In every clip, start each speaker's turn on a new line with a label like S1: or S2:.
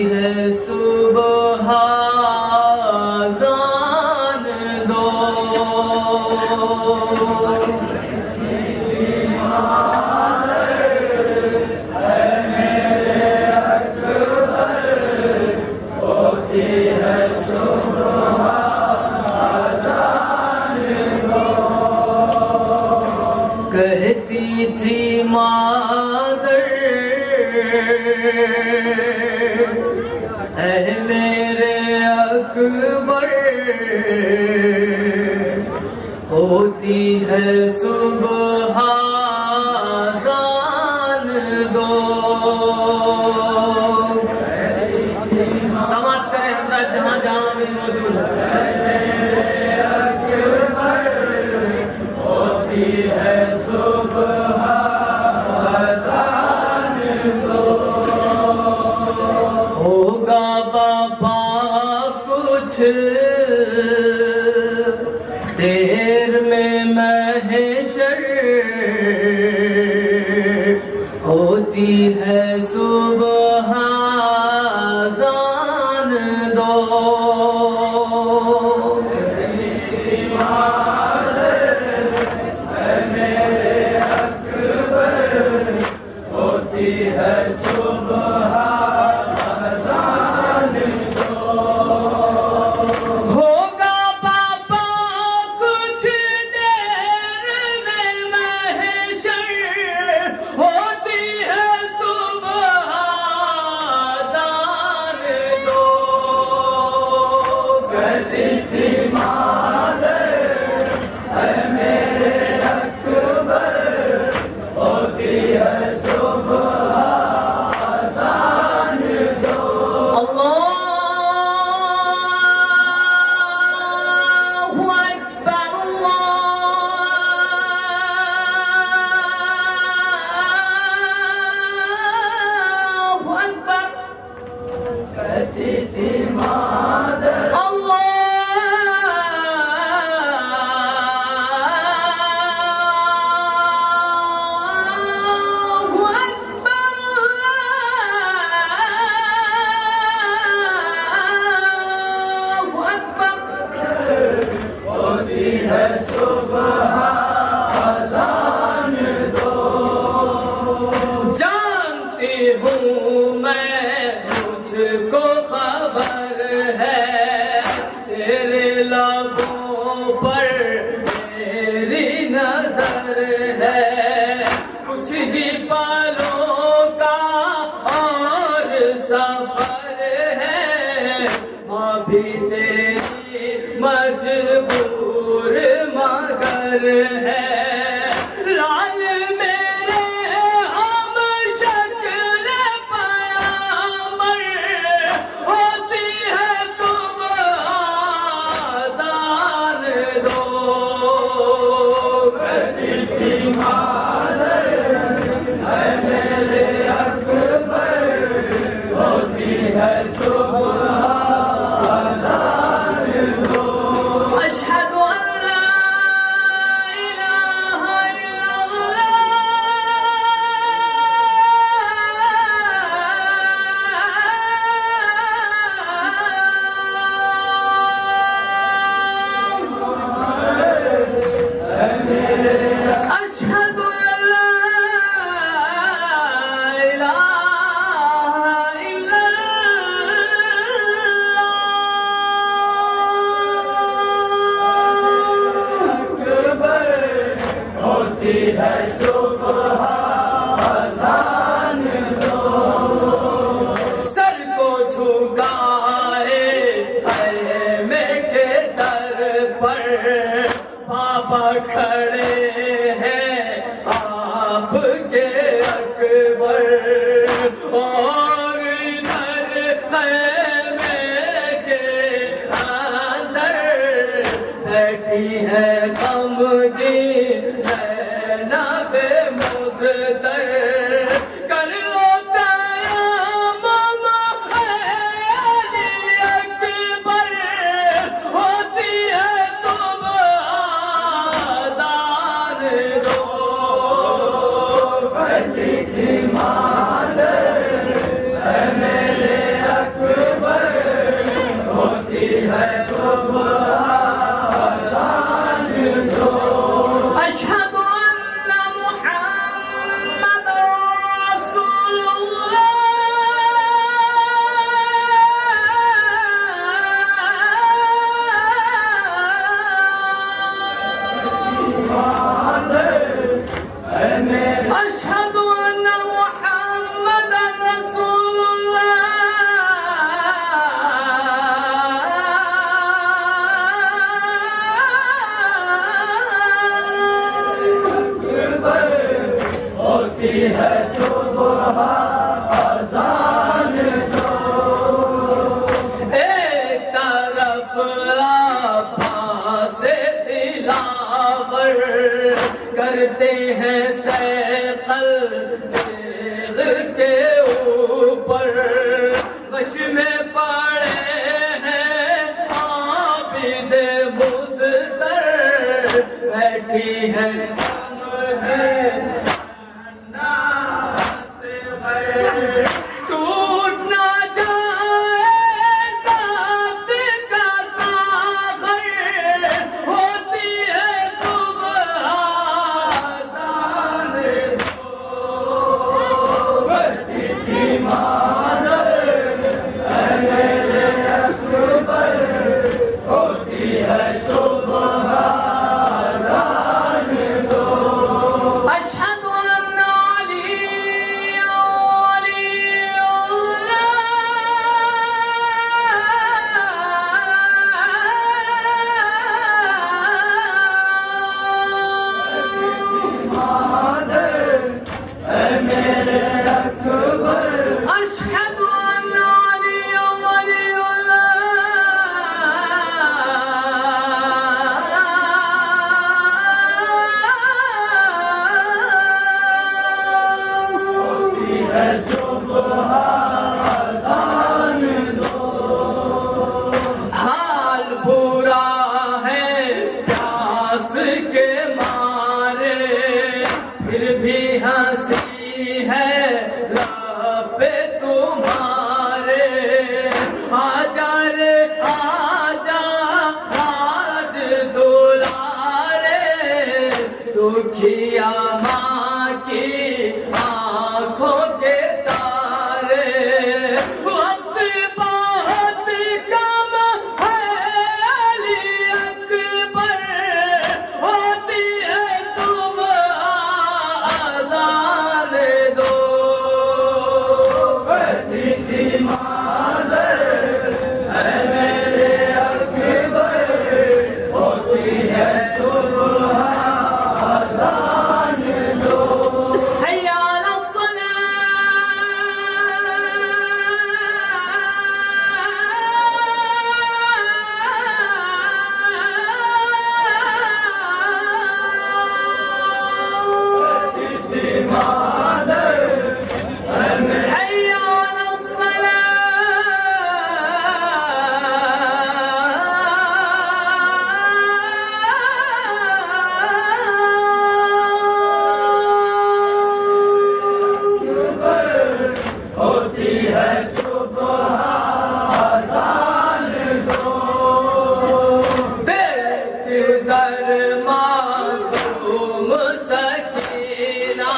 S1: है सुबह अज़ान दो। कहती थी मादर ऐ मेरे अकबर, होती है सुबह अज़ान दो। समाअत करें हज़रत जहाँ जहाँ भी मौजूद है। होगा बाबा कुछ देर में महशर, होती है सुबह अज़ान दो। मुझको खबर है तेरे लबों पर मेरी नजर है, कुछ ही पलों का और सफर है, माँ भी तेरी मजबूर मगर है। लाल मेरे हम शक्ल पयामर, होती है सुबह अज़ान दो। मेरे अकबर, होती है सुबह है सुबह अज़ान दो। सर को झुकाए खैमे के दर पर, पापा खड़े हैं आपके अकबर, और इधर खैमे के अंदर बैठी है गमगीन कर लो तयम्मुम अली अकबर, होती है सुबह अज़ान दो। मेरे करते हैं सैकल तेग के ऊपर, कश में पड़े हैं आबिद मुज़तर, बैठी है टूट ना जाए ज़ात का सागर, होती है सुबह अज़ान दो, बढ़ती थी मादर मेरे अकबर, होती है सुबह अज़ान दो। अशहदु अन्ना हाल बुरा है प्यास के मारे, फिर भी हंसी है लब पे तुम्हारे, आजा रे आजा आज दुलारे, दुखिया माँ की आँखों के तारे, वक्त बहुत कम है अली अकबर, होती है सुबह अज़ान दो, बढ़ती थी मादर है मेरे अकबर, होती है सुबह अज़ान दो। हैया अला होती है सुबह अज़ान दो, देख दर मासूम सकीना,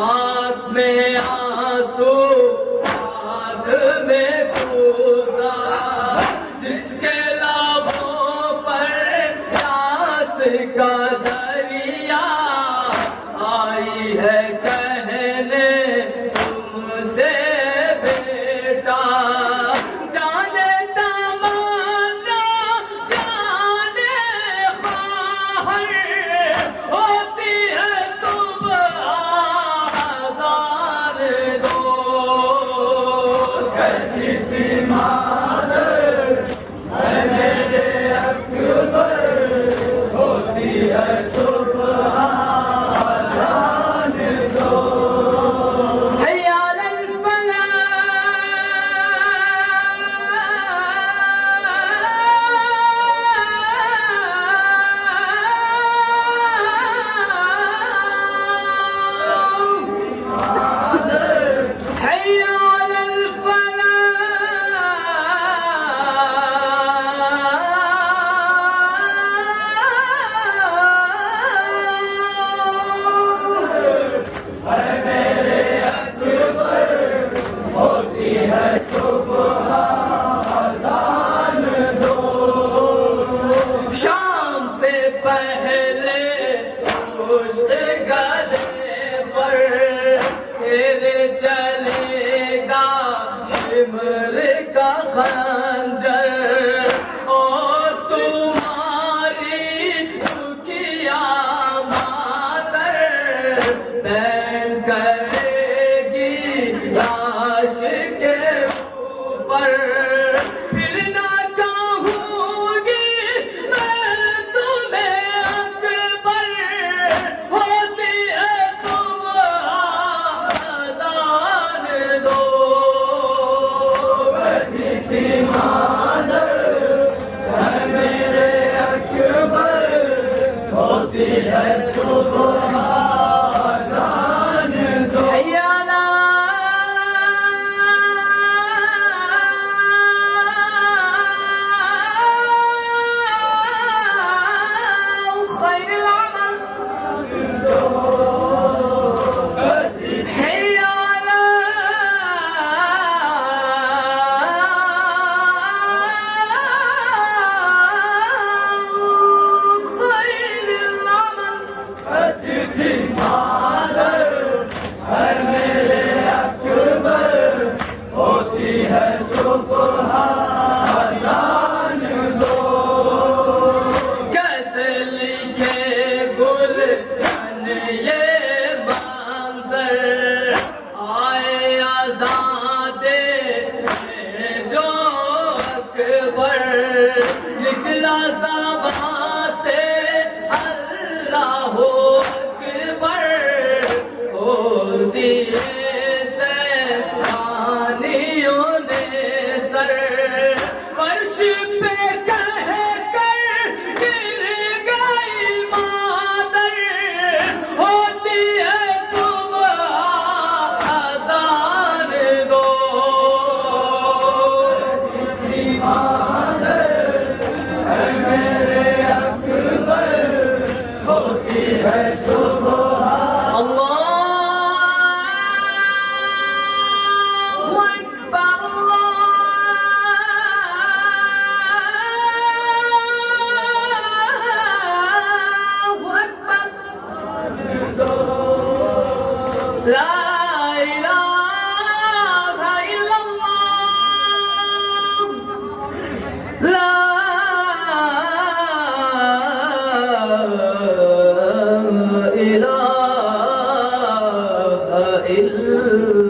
S1: आँख में आंसू आँख में कूज़ा, जिसके लबों पर प्यास का दरिया, आई है कहने तुमसे बेटा, जाने तमन्ना जाने ख्वाहिश, होती है सुबह अज़ान दो, कहती थी मादर है मेरे अकबर, होती है सुबह अज़ान दो। हैया अलल फलाह, हैया अलल फलाह, है मेरे अकबर, होती है सुबह अज़ान दो, शाम से पहले उश्क गले पर तेरे चलेगा शिमर का खंजर, और तुम्हारी दुखिया मादर बैन करेगी लाश के ऊपर, फिर ना कहूँगी मैं तुम्हें अकबर, कैसे लिखे गुलशन ये मंजर आए आजादे जो अकबर निकला ज़बां से अल्लाह अकबर खोल दिए से पानियों ने सर फर्श पे कह कर गिर गई मादर होती है सुबह अज़ान दो अल्लाहु अकबर अल्लाहु अकबर ला इलाहा इल्लल्लाह ला इलाहा इल्लल्लाह